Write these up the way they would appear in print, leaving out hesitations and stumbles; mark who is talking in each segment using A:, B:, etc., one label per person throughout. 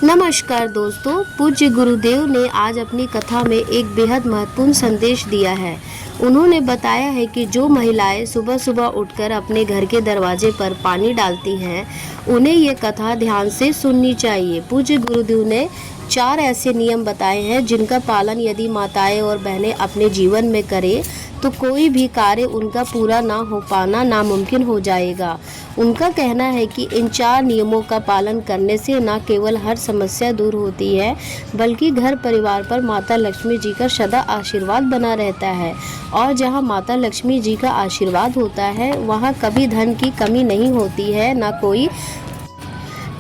A: नमस्कार दोस्तों, पूज्य गुरुदेव ने आज अपनी कथा में एक बेहद महत्वपूर्ण संदेश दिया है। उन्होंने बताया है कि जो महिलाएं सुबह सुबह उठकर अपने घर के दरवाजे पर पानी डालती हैं, उन्हें ये कथा ध्यान से सुननी चाहिए। पूज्य गुरुदेव ने 4 ऐसे नियम बताए हैं जिनका पालन यदि माताएं और बहनें अपने जीवन में करें तो कोई भी कार्य उनका पूरा ना हो पाना नामुमकिन हो जाएगा। उनका कहना है कि इन 4 नियमों का पालन करने से न केवल हर समस्या दूर होती है, बल्कि घर परिवार पर माता लक्ष्मी जी का सदा आशीर्वाद बना रहता है। और जहां माता लक्ष्मी जी का आशीर्वाद होता है, वहां कभी धन की कमी नहीं होती है,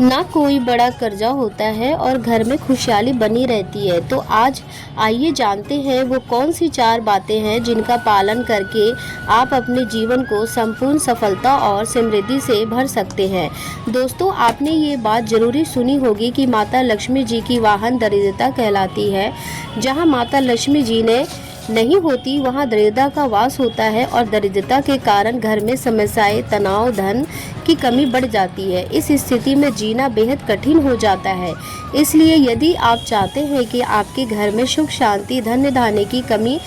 A: ना कोई बड़ा कर्जा होता है और घर में खुशहाली बनी रहती है। तो आज आइए जानते हैं वो कौन सी 4 बातें हैं जिनका पालन करके आप अपने जीवन को संपूर्ण सफलता और समृद्धि से भर सकते हैं। दोस्तों, आपने ये बात जरूरी सुनी होगी कि माता लक्ष्मी जी की वाहन दरिद्रता कहलाती है। जहाँ माता लक्ष्मी जी ने नहीं होती वहाँ दरिद्रता का वास होता है और दरिद्रता के कारण घर में समस्याएं, तनाव, धन की कमी बढ़ जाती है। इस स्थिति में जीना बेहद कठिन हो जाता है। इसलिए यदि आप चाहते हैं कि आपके घर में सुख, शांति, धन धान्य की कमी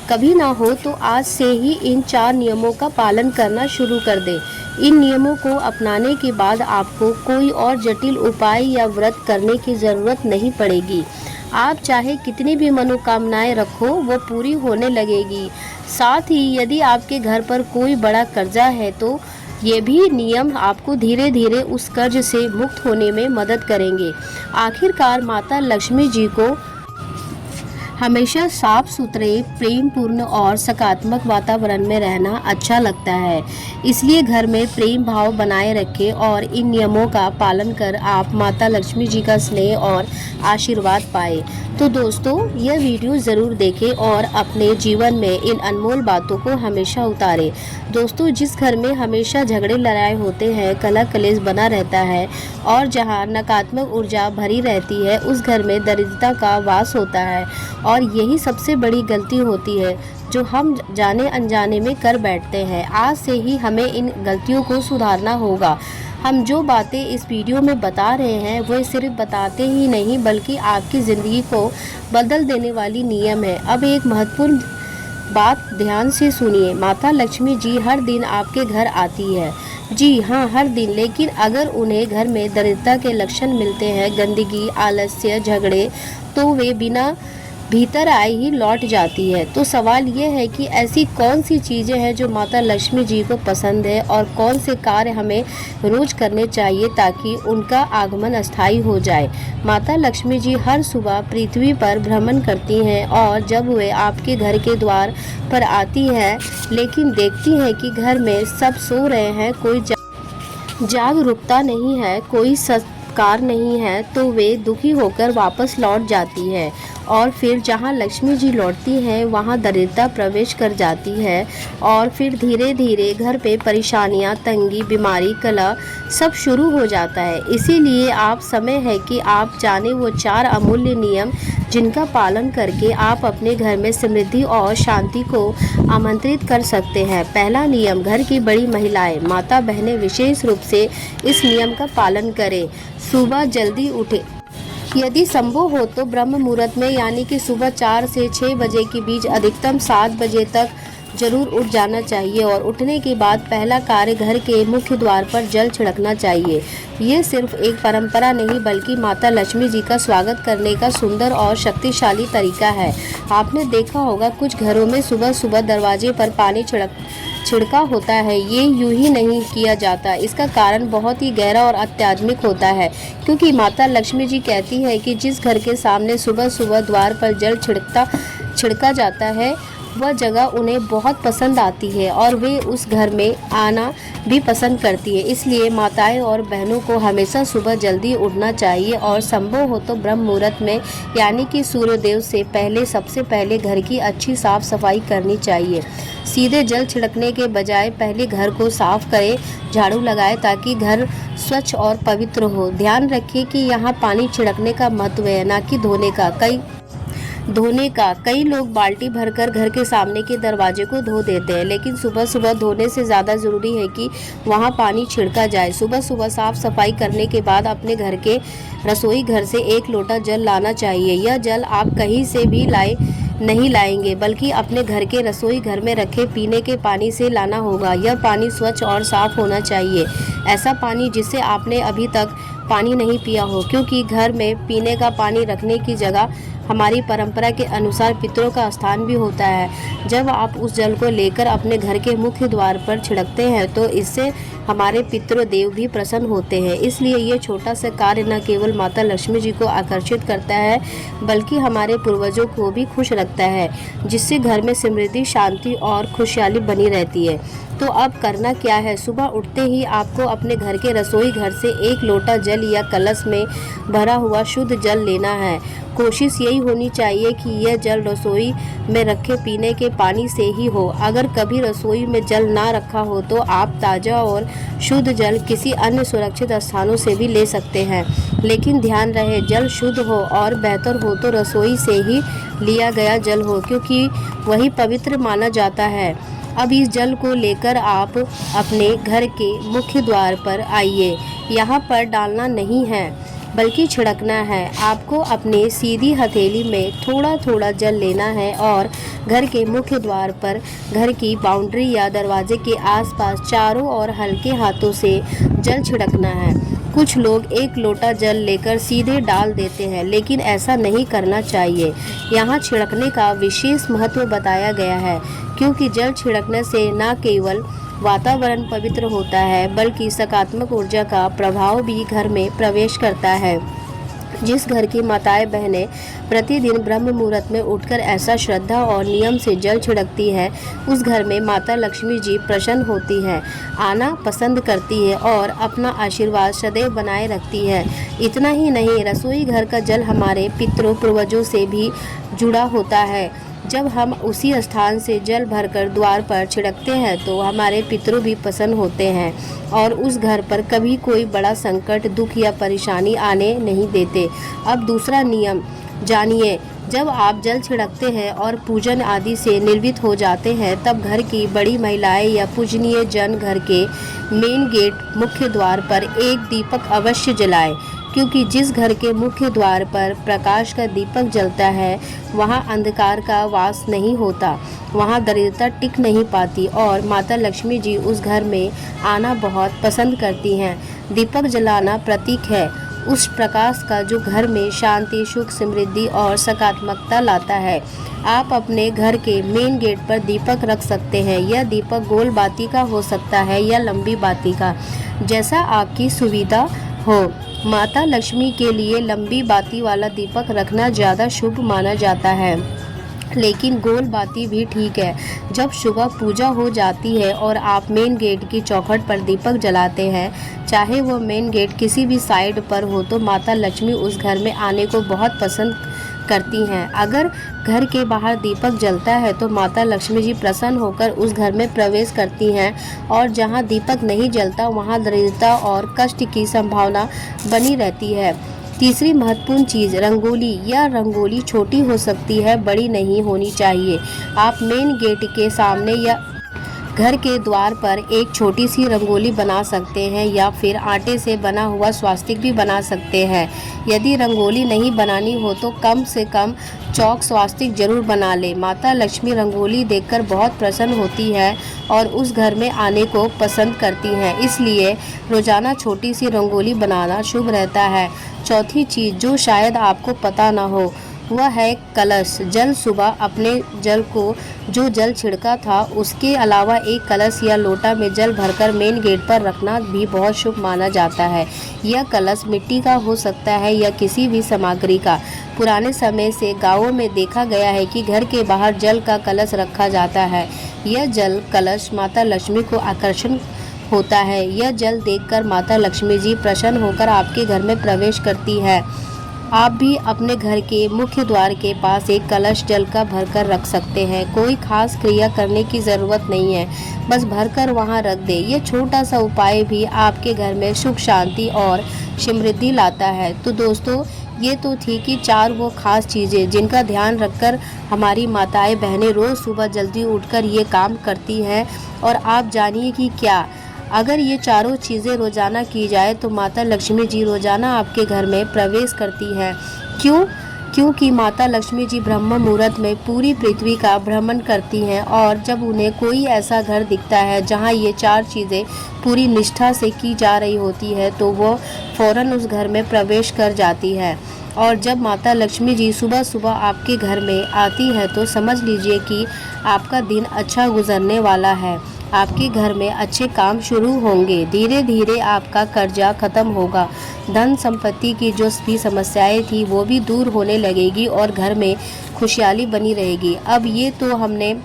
A: कभी ना हो, तो आज से ही इन 4 नियमों का पालन करना शुरू कर दें। इन नियमों को अपनाने के बाद आपको कोई और जटिल उपाय या व्रत करने की ज़रूरत नहीं पड़ेगी। आप चाहे कितनी भी मनोकामनाएं रखो, वो पूरी होने लगेगी। साथ ही यदि आपके घर पर कोई बड़ा कर्जा है तो ये भी नियम आपको धीरे धीरे उस कर्ज से मुक्त होने में मदद करेंगे। आखिरकार माता लक्ष्मी जी को हमेशा साफ सुथरे, प्रेम पूर्ण और सकारात्मक वातावरण में रहना अच्छा लगता है। इसलिए घर में प्रेम भाव बनाए रखें और इन नियमों का पालन कर आप माता लक्ष्मी जी का स्नेह और आशीर्वाद पाए। तो दोस्तों, यह वीडियो ज़रूर देखें और अपने जीवन में इन अनमोल बातों को हमेशा उतारें। दोस्तों, जिस घर में हमेशा झगड़े लड़ाई होते हैं, कलह कलेश बना रहता है और जहां नकारात्मक ऊर्जा भरी रहती है, उस घर में दरिद्रता का वास होता है। और यही सबसे बड़ी गलती होती है जो हम जाने अनजाने में कर बैठते हैं। आज से ही हमें इन गलतियों को सुधारना होगा। हम जो बातें इस वीडियो में बता रहे हैं वह सिर्फ बताते ही नहीं, बल्कि आपकी ज़िंदगी को बदल देने वाली नियम है। अब एक महत्वपूर्ण बात ध्यान से सुनिए। माता लक्ष्मी जी हर दिन आपके घर आती है। जी हाँ, हर दिन। लेकिन अगर उन्हें घर में दरिद्रता के लक्षण मिलते हैं, गंदगी, आलस्य, झगड़े, तो वे बिना भीतर आए ही लौट जाती है। तो सवाल ये है कि ऐसी कौन सी चीज़ें हैं जो माता लक्ष्मी जी को पसंद है और कौन से कार्य हमें रोज करने चाहिए ताकि उनका आगमन अस्थायी हो जाए। माता लक्ष्मी जी हर सुबह पृथ्वी पर भ्रमण करती हैं और जब वे आपके घर के द्वार पर आती हैं, लेकिन देखती हैं कि घर में सब सो रहे हैं, कोई जागरूकता नहीं है, कोई कार नहीं है, तो वे दुखी होकर वापस लौट जाती है। और फिर जहाँ लक्ष्मी जी लौटती हैं वहाँ दरिद्रता प्रवेश कर जाती है और फिर धीरे धीरे घर पे परेशानियाँ, तंगी, बीमारी, कलह सब शुरू हो जाता है। इसीलिए आप समय है कि आप जाने वो 4 अमूल्य नियम जिनका पालन करके आप अपने घर में समृद्धि और शांति को आमंत्रित कर सकते हैं। पहला नियम, घर की बड़ी महिलाएं, माता बहनें विशेष रूप से इस नियम का पालन करें। सुबह जल्दी उठे, यदि संभव हो तो ब्रह्म मुहूर्त में, यानी कि सुबह 4 से 6 बजे के बीच, अधिकतम 7 बजे तक जरूर उठ जाना चाहिए। और उठने के बाद पहला कार्य घर के मुख्य द्वार पर जल छिड़कना चाहिए। ये सिर्फ एक परंपरा नहीं, बल्कि माता लक्ष्मी जी का स्वागत करने का सुंदर और शक्तिशाली तरीका है। आपने देखा होगा कुछ घरों में सुबह सुबह दरवाजे पर पानी छिड़का होता है। ये यूं ही नहीं किया जाता। इसका कारण बहुत ही गहरा और आध्यात्मिक होता है, क्योंकि माता लक्ष्मी जी कहती है कि जिस घर के सामने सुबह सुबह द्वार पर जल छिड़का जाता है, वह जगह उन्हें बहुत पसंद आती है और वे उस घर में आना भी पसंद करती है। इसलिए माताएं और बहनों को हमेशा सुबह जल्दी उठना चाहिए और संभव हो तो ब्रह्म मुहूर्त में, यानी कि सूर्योदय से पहले, सबसे पहले घर की अच्छी साफ सफाई करनी चाहिए। सीधे जल छिड़कने के बजाय पहले घर को साफ करें, झाड़ू लगाएं ताकि घर स्वच्छ और पवित्र हो। ध्यान रखिए कि यहाँ पानी छिड़कने का महत्व है, ना कि धोने का। धोने का। कई लोग बाल्टी भरकर घर के सामने के दरवाजे को धो देते हैं, लेकिन सुबह सुबह धोने से ज़्यादा ज़रूरी है कि वहाँ पानी छिड़का जाए। सुबह सुबह साफ सफाई करने के बाद अपने घर के रसोई घर से 1 लोटा जल लाना चाहिए। यह जल आप कहीं से भी नहीं लाएंगे, बल्कि अपने घर के रसोई घर में रखे पीने के पानी से लाना होगा। यह पानी स्वच्छ और साफ होना चाहिए। ऐसा पानी जिससे आपने अभी तक पानी नहीं पिया हो, क्योंकि घर में पीने का पानी रखने की जगह हमारी परंपरा के अनुसार पितरों का स्थान भी होता है। जब आप उस जल को लेकर अपने घर के मुख्य द्वार पर छिड़कते हैं तो इससे हमारे पितृदेव भी प्रसन्न होते हैं। इसलिए ये छोटा सा कार्य न केवल माता लक्ष्मी जी को आकर्षित करता है, बल्कि हमारे पूर्वजों को भी खुश रखता है, जिससे घर में समृद्धि, शांति और खुशहाली बनी रहती है। तो अब करना क्या है? सुबह उठते ही आपको अपने घर के रसोई घर से 1 लोटा जल या कलश में भरा हुआ शुद्ध जल लेना है। कोशिश यही होनी चाहिए कि यह जल रसोई में रखे पीने के पानी से ही हो। अगर कभी रसोई में जल ना रखा हो तो आप ताज़ा और शुद्ध जल किसी अन्य सुरक्षित स्थानों से भी ले सकते हैं, लेकिन ध्यान रहे जल शुद्ध हो और बेहतर हो तो रसोई से ही लिया गया जल हो, क्योंकि वही पवित्र माना जाता है। अब इस जल को लेकर आप अपने घर के मुख्य द्वार पर आइए। यहाँ पर डालना नहीं है, बल्कि छिड़कना है। आपको अपने सीधी हथेली में थोड़ा थोड़ा जल लेना है और घर के मुख्य द्वार पर, घर की बाउंड्री या दरवाजे के आसपास चारों ओर हल्के हाथों से जल छिड़कना है। कुछ लोग 1 लोटा जल लेकर सीधे डाल देते हैं, लेकिन ऐसा नहीं करना चाहिए। यहाँ छिड़कने का विशेष महत्व बताया गया है, क्योंकि जल छिड़कने से न केवल वातावरण पवित्र होता है, बल्कि सकारात्मक ऊर्जा का प्रभाव भी घर में प्रवेश करता है। जिस घर की माताएं बहनें प्रतिदिन ब्रह्म मुहूर्त में उठकर ऐसा श्रद्धा और नियम से जल छिड़कती है, उस घर में माता लक्ष्मी जी प्रसन्न होती है, आना पसंद करती है और अपना आशीर्वाद सदैव बनाए रखती है। इतना ही नहीं, रसोई घर का जल हमारे पितरों पूर्वजों से भी जुड़ा होता है। जब हम उसी स्थान से जल भरकर द्वार पर छिड़कते हैं तो हमारे पितरों भी प्रसन्न होते हैं और उस घर पर कभी कोई बड़ा संकट, दुख या परेशानी आने नहीं देते। अब दूसरा नियम जानिए। जब आप जल छिड़कते हैं और पूजन आदि से निर्वृत्त हो जाते हैं, तब घर की बड़ी महिलाएं या पूजनीय जन घर के मेन गेट मुख्य द्वार पर एक दीपक अवश्य जलाएं, क्योंकि जिस घर के मुख्य द्वार पर प्रकाश का दीपक जलता है वहाँ अंधकार का वास नहीं होता, वहाँ दरिद्रता टिक नहीं पाती और माता लक्ष्मी जी उस घर में आना बहुत पसंद करती हैं। दीपक जलाना प्रतीक है उस प्रकाश का जो घर में शांति, सुख, समृद्धि और सकारात्मकता लाता है। आप अपने घर के मेन गेट पर दीपक रख सकते हैं। यह दीपक गोल बाती का हो सकता है या लंबी बाती का, जैसा आपकी सुविधा हो। माता लक्ष्मी के लिए लंबी बाती वाला दीपक रखना ज़्यादा शुभ माना जाता है, लेकिन गोल बाती भी ठीक है। जब सुबह पूजा हो जाती है और आप मेन गेट की चौखट पर दीपक जलाते हैं, चाहे वो मेन गेट किसी भी साइड पर हो, तो माता लक्ष्मी उस घर में आने को बहुत पसंद करती हैं। अगर घर के बाहर दीपक जलता है तो माता लक्ष्मी जी प्रसन्न होकर उस घर में प्रवेश करती हैं और जहां दीपक नहीं जलता वहां दरिद्रता और कष्ट की संभावना बनी रहती है। तीसरी महत्वपूर्ण चीज़ रंगोली। यह रंगोली छोटी हो सकती है, बड़ी नहीं होनी चाहिए। आप मेन गेट के सामने या घर के द्वार पर एक छोटी सी रंगोली बना सकते हैं या फिर आटे से बना हुआ स्वास्तिक भी बना सकते हैं। यदि रंगोली नहीं बनानी हो तो कम से कम चौक स्वास्तिक जरूर बना ले। माता लक्ष्मी रंगोली देखकर बहुत प्रसन्न होती है और उस घर में आने को पसंद करती हैं, इसलिए रोजाना छोटी सी रंगोली बनाना शुभ रहता है। चौथी चीज़ जो शायद आपको पता ना हो वह है कलश जल। सुबह अपने जल को जो जल छिड़का था उसके अलावा एक कलश या लोटा में जल भरकर मेन गेट पर रखना भी बहुत शुभ माना जाता है। यह कलश मिट्टी का हो सकता है या किसी भी सामग्री का। पुराने समय से गांवों में देखा गया है कि घर के बाहर जल का कलश रखा जाता है। यह जल कलश माता लक्ष्मी को आकर्षण होता है। यह जल देखकर माता लक्ष्मी जी प्रसन्न होकर आपके घर में प्रवेश करती है। आप भी अपने घर के मुख्य द्वार के पास एक कलश जल का भरकर रख सकते हैं। कोई खास क्रिया करने की ज़रूरत नहीं है, बस भरकर वहां रख दे। ये छोटा सा उपाय भी आपके घर में सुख, शांति और समृद्धि लाता है। तो दोस्तों, ये तो थी कि 4 वो खास चीज़ें जिनका ध्यान रखकर हमारी माताएं बहनें रोज़ सुबह जल्दी उठकर ये काम करती हैं। और आप जानिए कि क्या, अगर ये चारों चीज़ें रोज़ाना की जाए तो माता लक्ष्मी जी रोज़ाना आपके घर में प्रवेश करती हैं। क्यों? क्योंकि माता लक्ष्मी जी ब्रह्म मुहूर्त में पूरी पृथ्वी का भ्रमण करती हैं, और जब उन्हें कोई ऐसा घर दिखता है जहां ये 4 चीज़ें पूरी निष्ठा से की जा रही होती है तो वो फौरन उस घर में प्रवेश कर जाती है। और जब माता लक्ष्मी जी सुबह सुबह आपके घर में आती है तो समझ लीजिए कि आपका दिन अच्छा गुजरने वाला है। आपके घर में अच्छे काम शुरू होंगे, धीरे धीरे आपका कर्जा खत्म होगा, धन संपत्ति की जो भी समस्याएं थी वो भी दूर होने लगेगी और घर में खुशहाली बनी रहेगी। अब ये तो हमने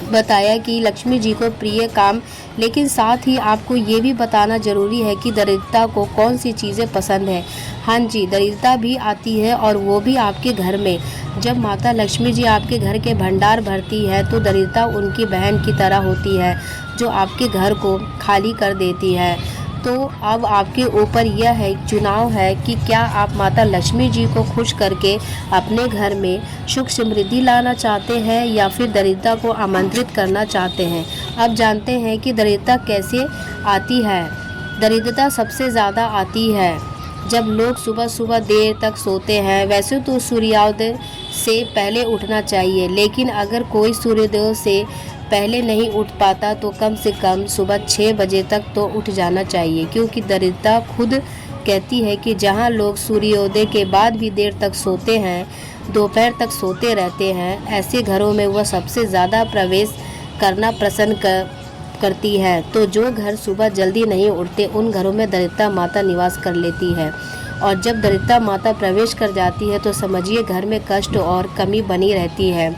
A: बताया कि लक्ष्मी जी को प्रिय काम, लेकिन साथ ही आपको ये भी बताना ज़रूरी है कि दरिद्रता को कौन सी चीज़ें पसंद है। हाँ जी, दरिद्रता भी आती है और वो भी आपके घर में। जब माता लक्ष्मी जी आपके घर के भंडार भरती है तो दरिद्रता उनकी बहन की तरह होती है जो आपके घर को खाली कर देती है। तो अब आपके ऊपर यह है चुनाव है कि क्या आप माता लक्ष्मी जी को खुश करके अपने घर में सुख समृद्धि लाना चाहते हैं या फिर दरिद्रता को आमंत्रित करना चाहते हैं। अब जानते हैं कि दरिद्रता कैसे आती है। दरिद्रता सबसे ज़्यादा आती है जब लोग सुबह सुबह देर तक सोते हैं। वैसे तो सूर्योदय से पहले उठना चाहिए, लेकिन अगर कोई सूर्योदय से पहले नहीं उठ पाता तो कम से कम सुबह 6 बजे तक तो उठ जाना चाहिए, क्योंकि दरिद्रता खुद कहती है कि जहां लोग सूर्योदय के बाद भी देर तक सोते हैं, दोपहर तक सोते रहते हैं, ऐसे घरों में वह सबसे ज़्यादा प्रवेश करना पसंद करती है। तो जो घर सुबह जल्दी नहीं उठते उन घरों में दरिद्रता माता निवास कर लेती है। और जब दरिद्रता माता प्रवेश कर जाती है तो समझिए घर में कष्ट और कमी बनी रहती है।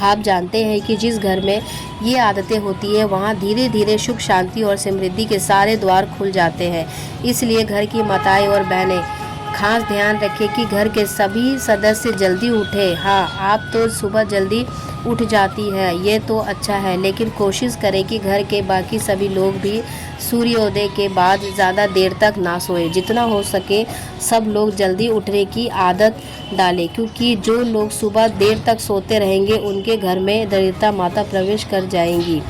A: आप जानते हैं कि जिस घर में ये आदतें होती है वहाँ धीरे धीरे सुख शांति और समृद्धि के सारे द्वार खुल जाते हैं। इसलिए घर की माताएं और बहनें खास ध्यान रखें कि घर के सभी सदस्य जल्दी उठें। हाँ, आप तो सुबह जल्दी उठ जाती है, ये तो अच्छा है, लेकिन कोशिश करें कि घर के बाकी सभी लोग भी सूर्योदय के बाद ज़्यादा देर तक ना सोए। जितना हो सके सब लोग जल्दी उठने की आदत डालें, क्योंकि जो लोग सुबह देर तक सोते रहेंगे उनके घर में दरिद्रता माता प्रवेश कर जाएंगी।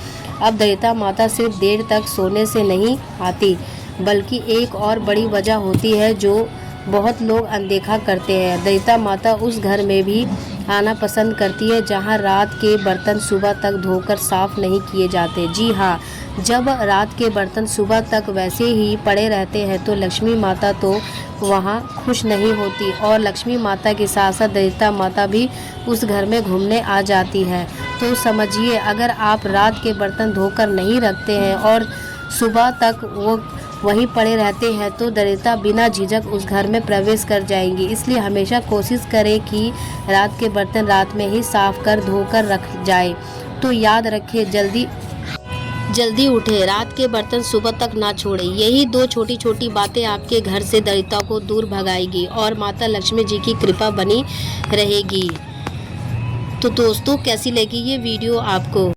A: अब दरिद्रता माता सिर्फ देर तक सोने से नहीं आती, बल्कि एक और बड़ी वजह होती है जो बहुत लोग अनदेखा करते हैं। दरिद्रता माता उस घर में भी आना पसंद करती है जहां रात के बर्तन सुबह तक धोकर साफ नहीं किए जाते। जी हाँ, जब रात के बर्तन सुबह तक वैसे ही पड़े रहते हैं तो लक्ष्मी माता तो वहाँ खुश नहीं होती, और लक्ष्मी माता के साथ साथ दरिद्रता माता भी उस घर में घूमने आ जाती है। तो समझिए, अगर आप रात के बर्तन धोकर नहीं रखते हैं और सुबह तक वो वहीं पड़े रहते हैं तो दरिद्रता बिना झिझक उस घर में प्रवेश कर जाएंगी। इसलिए हमेशा कोशिश करें कि रात के बर्तन रात में ही साफ कर धोकर रख जाए। तो याद रखें, जल्दी उठे, रात के बर्तन सुबह तक ना छोड़े। यही 2 छोटी छोटी बातें आपके घर से दरिद्रता को दूर भगाएगी और माता लक्ष्मी जी की कृपा बनी रहेगी। तो दोस्तों, कैसी लगी ये वीडियो आपको?